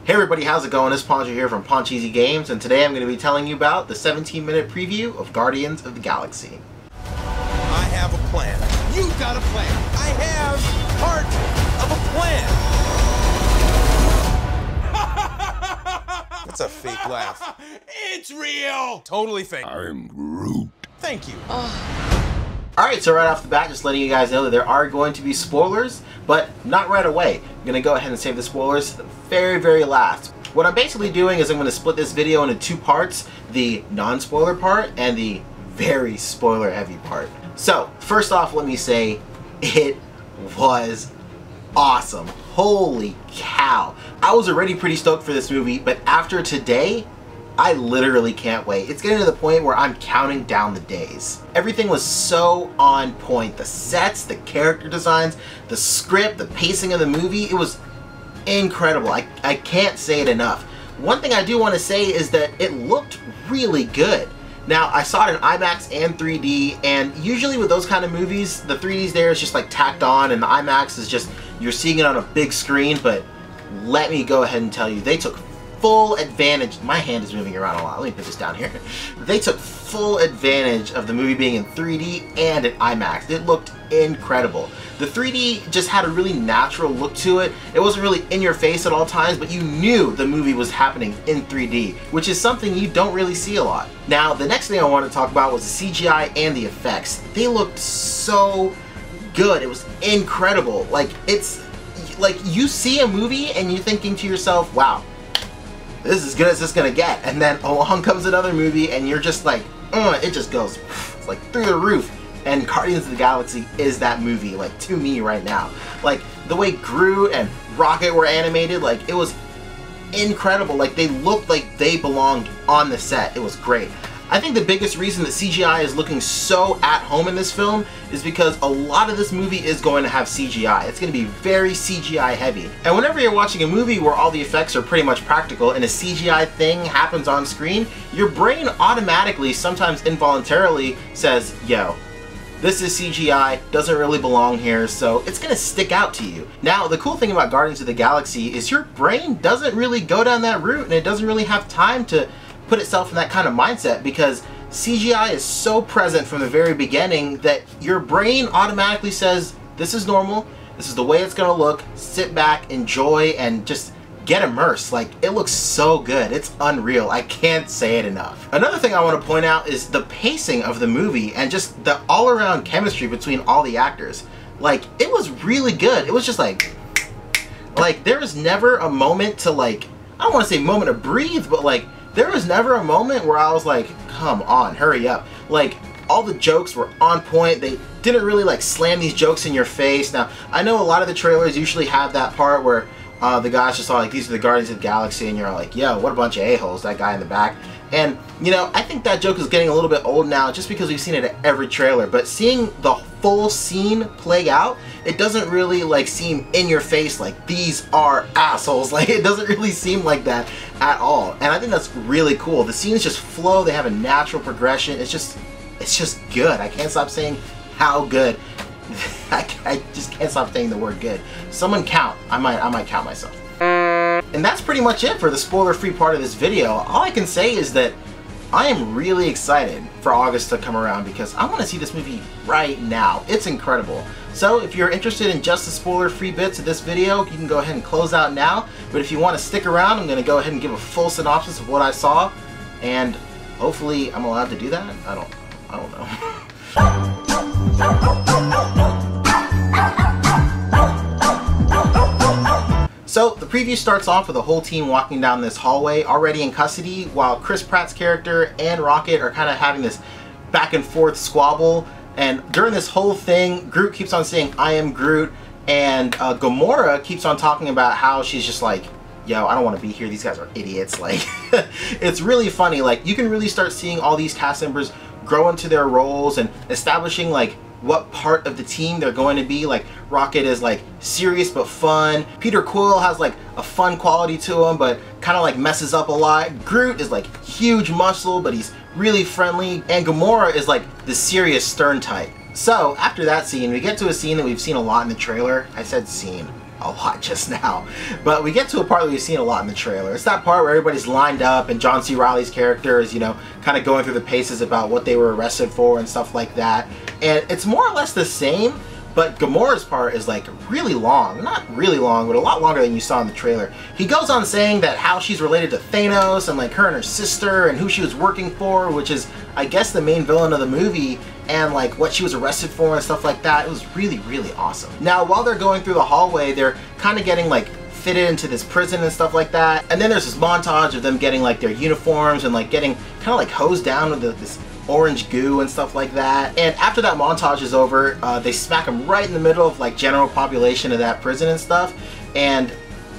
Hey everybody, how's it going? It's Pancheezey here from Pancheezey Games, and today I'm going to be telling you about the 17-minute preview of Guardians of the Galaxy. I have a plan. You've got a plan. I have part of a plan. That's a fake laugh. It's real. Totally fake. I'm Groot. Thank you. Alright, so right off the bat, just letting you guys know that there are going to be spoilers, but not right away. I'm going to go ahead and save the spoilers to the very, very last. What I'm basically doing is I'm going to split this video into two parts, the non-spoiler part and the very spoiler-heavy part. So, first off, let me say, it was awesome. Holy cow. I was already pretty stoked for this movie, but after today, I literally can't wait. It's getting to the point where I'm counting down the days. Everything was so on point. The sets, the character designs, the script, the pacing of the movie, it was incredible. I can't say it enough. One thing I do want to say is that it looked really good. Now, I saw it in IMAX and 3D, and usually with those kind of movies, the 3Ds there is just like tacked on, and the IMAX is just, you're seeing it on a big screen, but let me go ahead and tell you, they took full advantage. My hand is moving around a lot. Let me put this down here. They took full advantage of the movie being in 3D and at IMAX. It looked incredible. The 3D just had a really natural look to it. It wasn't really in your face at all times, but you knew the movie was happening in 3D, which is something you don't really see a lot. Now, the next thing I want to talk about was the CGI and the effects. They looked so good. It was incredible. Like, it's like you see a movie and you're thinking to yourself, wow, this is as good as it's gonna get, and then along comes another movie and you're just like, it just goes it's like through the roof. And Guardians of the Galaxy is that movie, like, to me right now. Like, the way Groot and Rocket were animated, like, it was incredible. Like, they looked like they belonged on the set. It was great. I think the biggest reason that CGI is looking so at home in this film is because a lot of this movie is going to have CGI. It's going to be very CGI heavy. And whenever you're watching a movie where all the effects are pretty much practical and a CGI thing happens on screen, your brain automatically, sometimes involuntarily, says, yo, this is CGI, doesn't really belong here, so it's gonna stick out to you. Now, the cool thing about Guardians of the Galaxy is your brain doesn't really go down that route, and it doesn't really have time to put itself in that kind of mindset, because CGI is so present from the very beginning that your brain automatically says, this is normal, this is the way it's gonna look, sit back, enjoy, and just get immersed. Like, it looks so good. It's unreal. I can't say it enough. Another thing I want to point out is the pacing of the movie and just the all-around chemistry between all the actors. Like, it was really good. It was just like there was never a moment to, like, I don't want to say moment to breathe, but like, there was never a moment where I was like, come on, hurry up. Like, all the jokes were on point. They didn't really like slam these jokes in your face. Now, I know a lot of the trailers usually have that part where the guys just all like, these are the Guardians of the Galaxy, and you're all like, yo, what a bunch of a-holes, that guy in the back. And, you know, I think that joke is getting a little bit old now just because we've seen it at every trailer, but seeing the full scene play out, it doesn't really like seem in your face like, these are assholes. Like, it doesn't really seem like that at all. And I think that's really cool. The scenes just flow, they have a natural progression. It's just good. I can't stop saying how good. I just can't stop saying the word good. Someone count. I might count myself. And that's pretty much it for the spoiler-free part of this video. All I can say is that I am really excited for August to come around because I want to see this movie right now. It's incredible. So if you're interested in just the spoiler-free bits of this video, you can go ahead and close out now. But if you want to stick around, I'm going to go ahead and give a full synopsis of what I saw. And hopefully I'm allowed to do that? I don't know. So the preview starts off with the whole team walking down this hallway already in custody, while Chris Pratt's character and Rocket are kind of having this back and forth squabble. And during this whole thing, Groot keeps on saying, I am Groot, and Gamora keeps on talking about how she's just like, yo, I don't want to be here, these guys are idiots. Like, it's really funny. Like, you can really start seeing all these cast members grow into their roles and establishing like what part of the team they're going to be. Like, Rocket is like serious but fun. Peter Quill has like a fun quality to him but kind of like messes up a lot. Groot is like huge muscle but he's really friendly, and Gamora is like the serious stern type. So after that scene, we get to a scene that we've seen a lot in the trailer. I said scene a lot just now. But we get to a part that we've seen a lot in the trailer. It's that part where everybody's lined up and John C. Reilly's character is, you know, kind of going through the paces about what they were arrested for and stuff like that. And it's more or less the same, but Gamora's part is like really long. Not really long, but a lot longer than you saw in the trailer. He goes on saying that how she's related to Thanos and like her and her sister and who she was working for, which is I guess the main villain of the movie, and like what she was arrested for and stuff like that. It was really, really awesome. Now while they're going through the hallway, they're kind of getting like fitted into this prison and stuff like that. And then there's this montage of them getting like their uniforms and like getting kind of like hosed down with this orange goo and stuff like that. And after that montage is over, they smack them right in the middle of like general population of that prison and stuff. And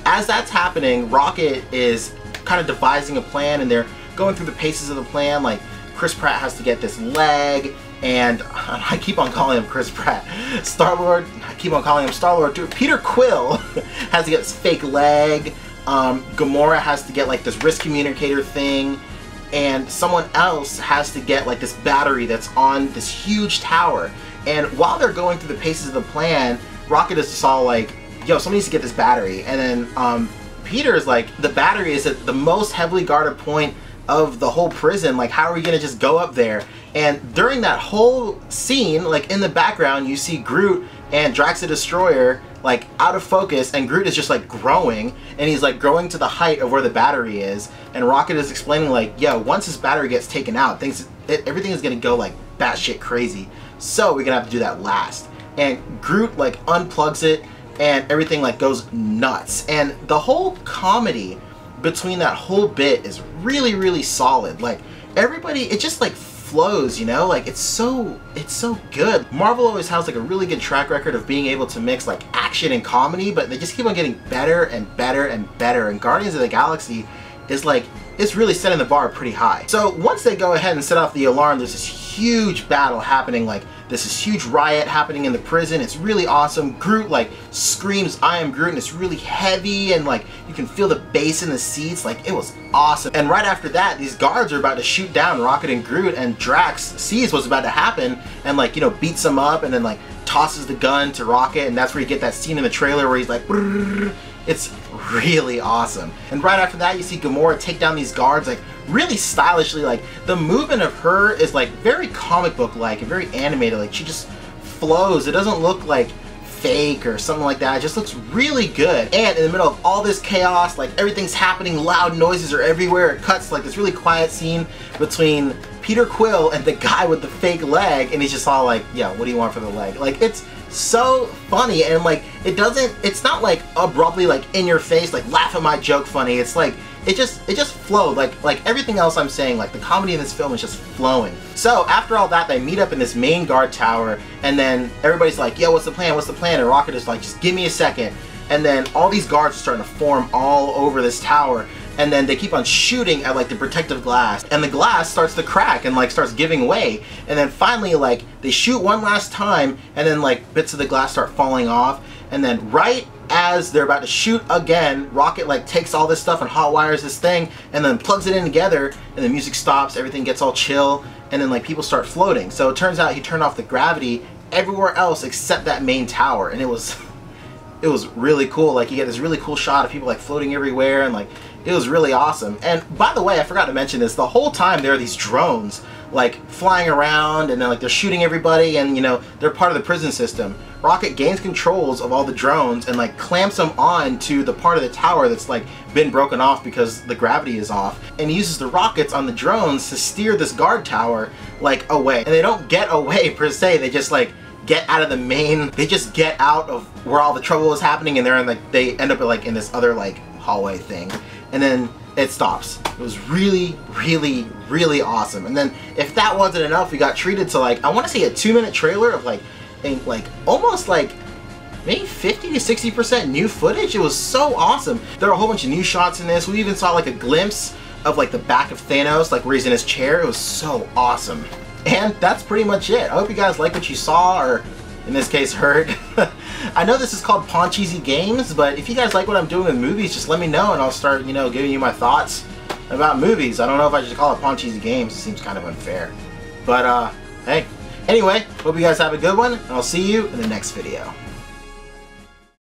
as that's happening, Rocket is kind of devising a plan, and they're going through the paces of the plan. Like Chris Pratt has to get this leg, and I keep on calling him Chris Pratt. Star-Lord, I keep on calling him Star-Lord too. Peter Quill has to get this fake leg. Gamora has to get like this wrist communicator thing. And someone else has to get like this battery that's on this huge tower. And while they're going through the paces of the plan, Rocket is just all like, yo, somebody needs to get this battery. And then Peter is like, the battery is at the most heavily guarded point of the whole prison. Like, how are we gonna just go up there? And during that whole scene, like in the background, you see Groot and Drax the Destroyer like out of focus, and Groot is just like growing, and he's like growing to the height of where the battery is, and Rocket is explaining like, yo, once this battery gets taken out, everything is gonna go like batshit crazy, so we're gonna have to do that last. And Groot like unplugs it, and everything like goes nuts. And the whole comedy between that whole bit is really, really solid. Like everybody, it just like flows, you know, like it's so good. Marvel always has like a really good track record of being able to mix like action and comedy, but they just keep on getting better and better and better. And Guardians of the Galaxy is like, it's really setting the bar pretty high. So once they go ahead and set off the alarm, there's this huge battle happening, like there's this huge riot happening in the prison. It's really awesome. Groot like screams, "I am Groot," and it's really heavy, and like you can feel the bass in the seats. Like it was awesome. And right after that, these guards are about to shoot down Rocket and Groot, and Drax sees what's about to happen and like, you know, beats them up, and then like tosses the gun to Rocket, and that's where you get that scene in the trailer where he's like, brrr. It's really awesome. And right after that, you see Gamora take down these guards like really stylishly. Like the movement of her is like very comic book like and very animated. Like she just flows. It doesn't look like fake or something like that. It just looks really good. And in the middle of all this chaos, like everything's happening, loud noises are everywhere. It cuts like this really quiet scene between Peter Quill and the guy with the fake leg, and he's just all like, yeah, what do you want for the leg? Like it's so funny, and like it's not like abruptly like in your face like laugh at my joke funny. It's like it just flowed like everything else I'm saying. Like the comedy in this film is just flowing. So after all that, they meet up in this main guard tower, and then everybody's like, yo, what's the plan, what's the plan? And Rocket is like, just give me a second. And then all these guards are starting to form all over this tower, and then they keep on shooting at like the protective glass, and the glass starts to crack and like starts giving way. And then finally like they shoot one last time, and then like bits of the glass start falling off. And then right as they're about to shoot again, Rocket like takes all this stuff and hot wires this thing and then plugs it in together, and the music stops, everything gets all chill, and then like people start floating. So it turns out he turned off the gravity everywhere else except that main tower, and it was really cool. Like you get this really cool shot of people like floating everywhere, and like it was really awesome. And by the way, I forgot to mention this, the whole time there are these drones like flying around, and then like they're shooting everybody, and you know, they're part of the prison system. Rocket gains controls of all the drones and like clamps them on to the part of the tower that's like been broken off because the gravity is off, and he uses the rockets on the drones to steer this guard tower like away. And they don't get away per se, they just like get out of the main, they just get out of where all the trouble is happening, and they're in like, they end up like in this other like hallway thing, and then it stops. It was really, really, really awesome. And then if that wasn't enough, we got treated to like, I want to say a 2-minute trailer of like almost like maybe 50 to 60% new footage. It was so awesome. There are a whole bunch of new shots in this. We even saw like a glimpse of like the back of Thanos, like where he's in his chair. It was so awesome. And that's pretty much it. I hope you guys like what you saw, or in this case heard. I know this is called Pancheezey Games, but if you guys like what I'm doing with movies, just let me know and I'll start, you know, giving you my thoughts about movies. I don't know if I should call it Pancheezey Games. It seems kind of unfair. But hey, anyway, hope you guys have a good one, and I'll see you in the next video.